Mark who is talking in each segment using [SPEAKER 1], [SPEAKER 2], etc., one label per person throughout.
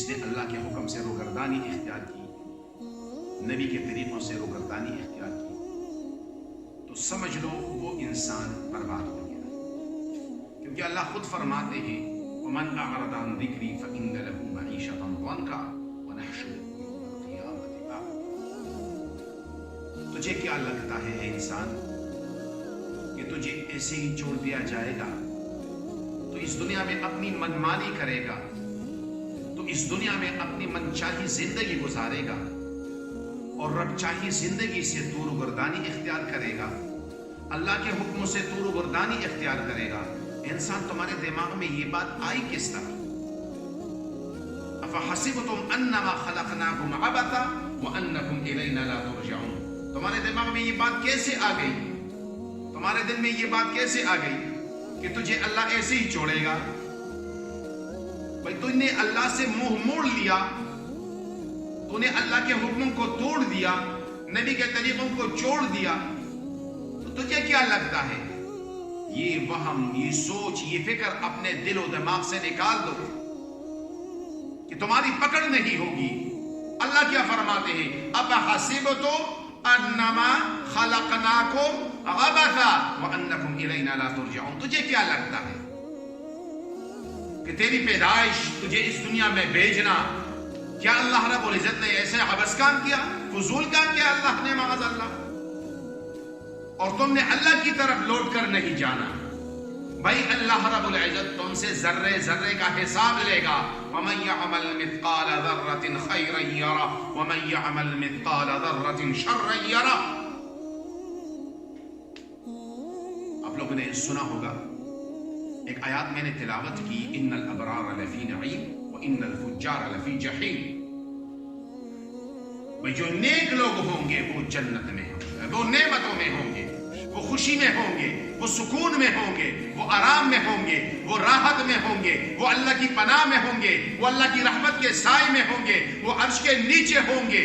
[SPEAKER 1] جس نے اللہ کے حکم سے روگردانی اختیار کی، نبی کے طریقوں سے روگردانی اختیار کی، تو سمجھ لو وہ انسان برباد ہو گیا، کیونکہ اللہ خود فرماتے ہیں وَمَنْ أَعْرَضَ عَنْ ذِكْرِي فَإِنَّ لَهُ مَعِيشَةً ضَنْكًا وَنَحْشُرُهُ يَوْمَ الْقِيَامَةِ أَعْمَى۔ تجھے کیا لگتا ہے اے انسان کہ تجھے ایسے ہی چھوڑ دیا جائے گا؟ تو اس دنیا میں اپنی منمانی کرے گا، تو اس دنیا میں اپنی منچاہی زندگی گزارے گا اور رب چاہی زندگی سے دور گردانی اختیار کرے گا، اللہ کے حکموں سے دور گردانی اختیار کرے گا۔ انسان تمہارے دماغ میں یہ بات آئی کس طرح؟ افحسبتم انما خلقناکم عبثا وانکم الینا لا ترجعون، تمہارے دماغ میں یہ بات کیسے آ گئی؟ تمہارے دل میں یہ بات کیسے آ گئی کہ تجھے اللہ ایسے ہی چھوڑے گا؟ بھائی تو نے اللہ سے منہ موڑ لیا، تو نے اللہ کے حکموں کو توڑ دیا، نبی کے طریقوں کو چھوڑ دیا، تو تجھے کیا لگتا ہے؟ یہ وہم، یہ سوچ، یہ فکر اپنے دل و دماغ سے نکال دو کہ تمہاری پکڑ نہیں ہوگی۔ اللہ کیا فرماتے ہیں؟ افحسبتم انما خلقناکم عبثا وانکم الینا لا ترجعون، تجھے کیا لگتا ہے کہ تیری پیدائش، تجھے اس دنیا میں بھیجنا، کیا اللہ رب العزت نے ایسے عبث کام کیا، فضول کام کیا اللہ نے معاذ اللہ؟ اور تم نے اللہ کی طرف لوٹ کر نہیں جانا۔ بھائی اللہ رب العزت تم سے ذرے ذرے کا حساب لے گا۔ وَمَنْ يَعْمَلْ مِثْقَالَ ذَرَّةٍ خَيْرًا يَرَهُ وَمَنْ يَعْمَلْ مِثْقَالَ ذَرَّةٍ شَرًّا يَرَهُ۔ آپ لوگوں نے سنا ہوگا، ایک آیات میں نے تلاوت کی، ان الابرار لفی نعیم وان الفجار لفی جحیم۔ بھئی جو نیک لوگ ہوں گے وہ جنت میں ہوں گے، وہ نعمتوں میں ہوں گے، وہ خوشی میں ہوں گے، وہ سکون میں ہوں گے، وہ آرام میں ہوں گے، وہ راحت میں ہوں گے، وہ اللہ کی پناہ میں ہوں گے، وہ اللہ کی رحمت کے سائے میں ہوں گے، وہ عرش کے نیچے ہوں گے۔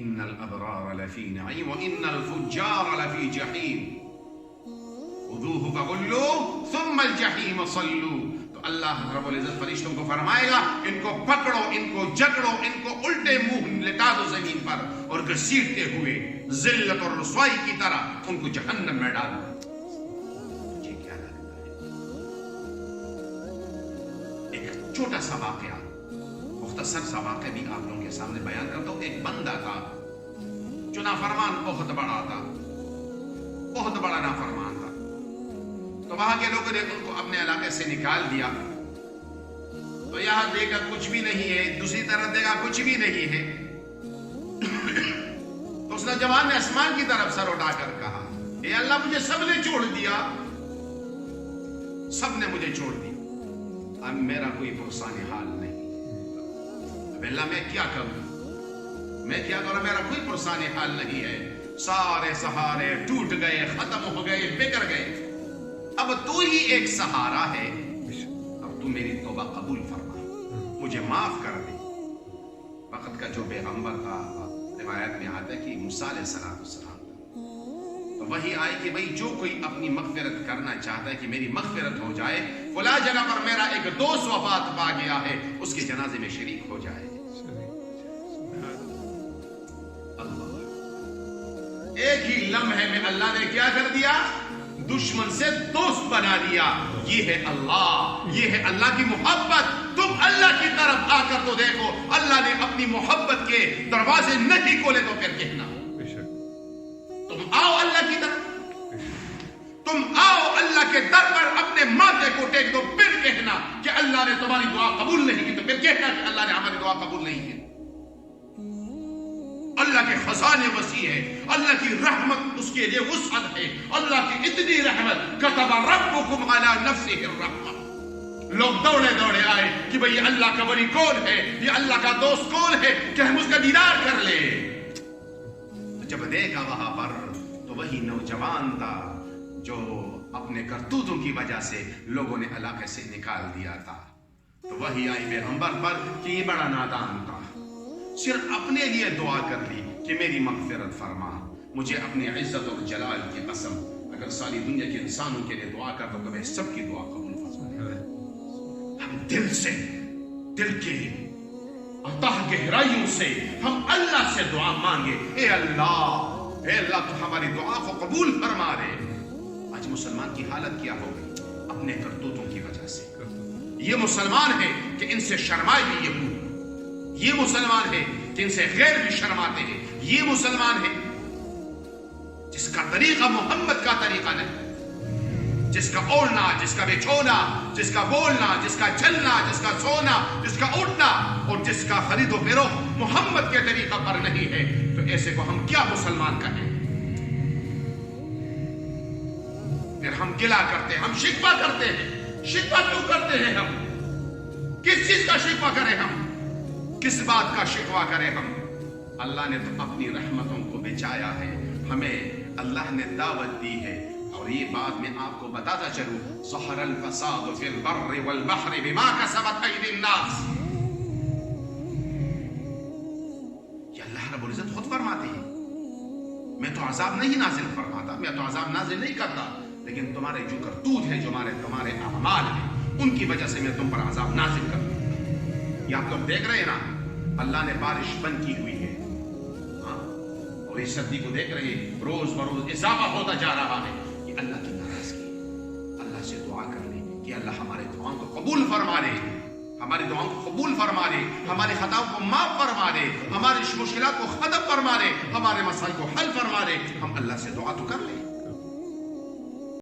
[SPEAKER 1] ان الابرار لفی نعیم وان الفجار لفی جحیم خذوہ فغلوہ ثم الجحیم صلوہ۔ تو اللہ رب العزت فرشتوں کو فرمائے گا ان کو پکڑو، ان کو جکڑو، ان کو الٹے منہ لٹا دو زمین پر اور گھسیٹتے ہوئے ذلت اور رسوائی کی طرح ان کو جہنم میں ڈالو۔ مجھے کیا لگتا ہے؟ ایک چھوٹا سا واقعہ، مختصر سا واقعہ بھی آپ لوگوں کے سامنے بیان کرتا ہوں۔ ایک بندہ تھا جو نافرمان بہت بڑا تھا، بہت بڑا نافرمان تھا۔ تو وہاں کے لوگوں نے ان کو اپنے علاقے سے نکال دیا۔ تو یہاں دیکھا کچھ بھی نہیں ہے، دوسری طرف دیکھا کچھ بھی نہیں ہے۔ تو اس نوجوان نے آسمان کی طرف سر اٹھا کر کہا، اے اللہ مجھے سب نے چھوڑ دیا، سب نے مجھے چھوڑ دیا، اب میرا کوئی پرسان حال نہیں، اب اللہ میں کیا کروں، میں کیا کروں، میرا کوئی پرسان حال نہیں ہے، سارے سہارے ٹوٹ گئے، ختم ہو گئے، بگڑ گئے، اب تو ہی ایک سہارا ہے، اب تو میری توبہ قبول فرما، مجھے معاف کر دے۔ وقت کا جو پیغمبر تھا، روایت میں آتا ہے کہ موسیٰ علیہ السلام، تو وہی آئی کہ بھئی جو کوئی اپنی مغفرت کرنا چاہتا ہے کہ میری مغفرت ہو جائے، فلاں جگہ پر میرا ایک دوست وفات پا گیا ہے، اس کے جنازے میں شریک ہو جائے۔ اللہ، ایک ہی لمحے میں اللہ نے کیا کر دیا؟ دشمن سے دوست بنا لیا۔ یہ ہے اللہ، یہ ہے اللہ کی محبت۔ تم اللہ کی طرف آ کر تو دیکھو، اللہ نے اپنی محبت کے دروازے نہیں کھولے تو پھر کہنا، تم آؤ اللہ کی طرف، تم آؤ اللہ کے در پر اپنے ماتھے کو ٹیک دو، پھر کہنا کہ اللہ نے تمہاری دعا قبول نہیں کی، تو پھر کہنا کہ اللہ نے ہماری دعا قبول نہیں کی۔ اللہ کے خزانے وسیع ہے، اللہ کی رحمت اس کے لیے وسعت ہے، اللہ کی اتنی رحمت، کتب ربکم علی نفسہ الرحمہ۔ لوگ دوڑے دوڑے آئے کہ بھئی اللہ کا ولی کون ہے، یہ اللہ کا دوست کون ہے کہ ہم اس کا دیدار کر لیں۔ تو جب دیکھا وہاں پر تو وہی نوجوان تھا جو اپنے کرتوتوں کی وجہ سے لوگوں نے علاقے سے نکال دیا تھا۔ تو وہی آئی پیغمبر پر کہ یہ بڑا نادان تھا، صرف اپنے لیے دعا کر لی کہ میری مغفرت فرما، مجھے اپنی عزت اور جلال کی قسم اگر ساری دنیا کے انسانوں کے لیے دعا کرتا تو میں سب کی دعا قبول فرما۔ ہم دل سے، دل کے اتح گہرائیوں سے ہم اللہ سے دعا مانگے، اے اللہ تو ہماری دعا کو قبول فرما دے۔ آج مسلمان کی حالت کیا ہو گئی؟ اپنے کرتوتوں کی وجہ سے۔ یہ مسلمان ہے کہ ان سے شرمائے بھی یہود، یہ مسلمان ہے کہ ان سے غیر بھی شرماتے ہیں، یہ مسلمان ہے جس کا طریقہ محمد کا طریقہ نہیں، جس کا اوڑھنا، جس کا بچھونا، جس کا بولنا، جس کا چلنا، جس کا سونا، جس کا اٹھنا اور جس کا خرید و فروخت محمد کے طریقہ پر نہیں ہے، تو ایسے کو ہم کیا مسلمان کہیں؟ پھر ہم گلا کرتے ہیں، ہم شکوہ کرتے ہیں۔ شکوہ کیوں کرتے ہیں ہم؟ کس چیز کا شکوہ کریں ہم؟ کس بات کا شکوہ کریں ہم؟ اللہ نے تو اپنی رحمتوں کو بچایا ہے، ہمیں اللہ نے دعوت دی ہے۔ اور یہ بات میں آپ کو بتاتا چلوں، ظہر الفساد فی البر والبحر بما کسبت ایدی الناس، یہ اللہ رب العزت خود فرماتے ہیں۔ میں تو عذاب نہیں نازل فرماتا، میں تو عذاب نازل نہیں کرتا، لیکن تمہارے جو کرتوت ہے، جو تمہارے اعمال ہیں، ان کی وجہ سے میں تم پر عذاب نازل کرتا ہوں۔ یہ آپ لوگ دیکھ رہے ہیں نا، اللہ نے بارش بند کی ہوئی ہے، اور اس سردی کو دیکھ رہے ہیں، روز بروز اضافہ ہوتا جا رہا ہے۔ یہ اللہ کی ناراضگی، اللہ سے دعا کر لیں کہ اللہ ہمارے دعاؤں کو قبول فرما دے، ہماری دعاؤں کو قبول فرما دے، ہماری خطاؤں کو معاف فرما دے، ہماری مشکلات کو ختم فرما دے، ہمارے مسائل کو حل فرما دے۔ ہم اللہ سے دعا تو کر لیں۔